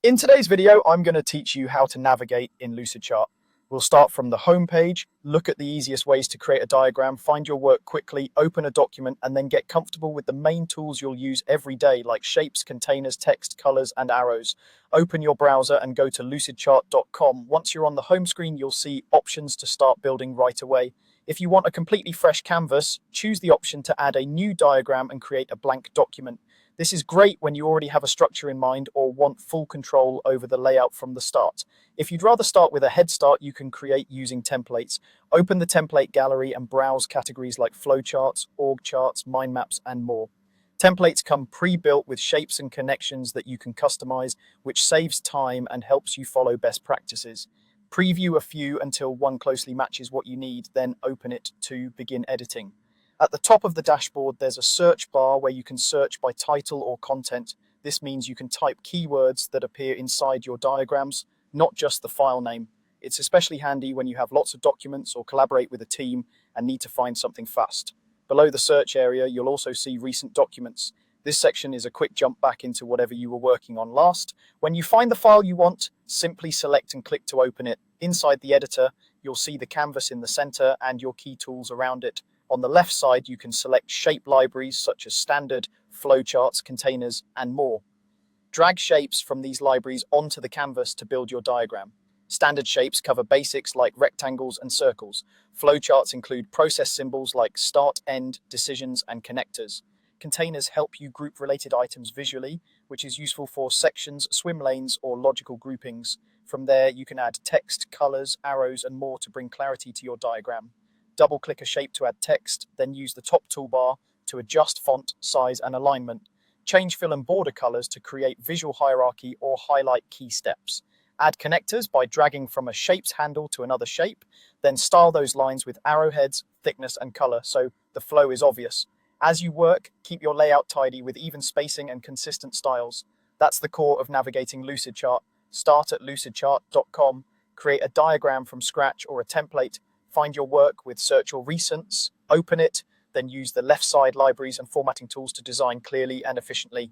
In today's video, I'm going to teach you how to navigate in Lucidchart. We'll start from the home page, look at the easiest ways to create a diagram, find your work quickly, open a document, and then get comfortable with the main tools you'll use every day, like shapes, containers, text, colors, and arrows. Open your browser and go to lucidchart.com. Once you're on the home screen, you'll see options to start building right away. If you want a completely fresh canvas, choose the option to add a new diagram and create a blank document. This is great when you already have a structure in mind or want full control over the layout from the start. If you'd rather start with a head start, you can create using templates. Open the template gallery and browse categories like flowcharts, org charts, mind maps, and more. Templates come pre-built with shapes and connections that you can customize, which saves time and helps you follow best practices. Preview a few until one closely matches what you need, then open it to begin editing. At the top of the dashboard, there's a search bar where you can search by title or content. This means you can type keywords that appear inside your diagrams, not just the file name. It's especially handy when you have lots of documents or collaborate with a team and need to find something fast. Below the search area, you'll also see recent documents. This section is a quick jump back into whatever you were working on last. When you find the file you want, simply select and click to open it. Inside the editor, you'll see the canvas in the center and your key tools around it. On the left side, you can select shape libraries such as standard, flowcharts, containers, and more. Drag shapes from these libraries onto the canvas to build your diagram. Standard shapes cover basics like rectangles and circles. Flowcharts include process symbols like start, end, decisions, and connectors. Containers help you group related items visually, which is useful for sections, swim lanes, or logical groupings. From there, you can add text, colors, arrows, and more to bring clarity to your diagram. Double-click a shape to add text, then use the top toolbar to adjust font, size, and alignment. Change fill and border colors to create visual hierarchy or highlight key steps. Add connectors by dragging from a shape's handle to another shape, then style those lines with arrowheads, thickness, and color so the flow is obvious. As you work, keep your layout tidy with even spacing and consistent styles. That's the core of navigating Lucidchart. Start at lucidchart.com, create a diagram from scratch or a template, find your work with search or recents, open it, then use the left side libraries and formatting tools to design clearly and efficiently.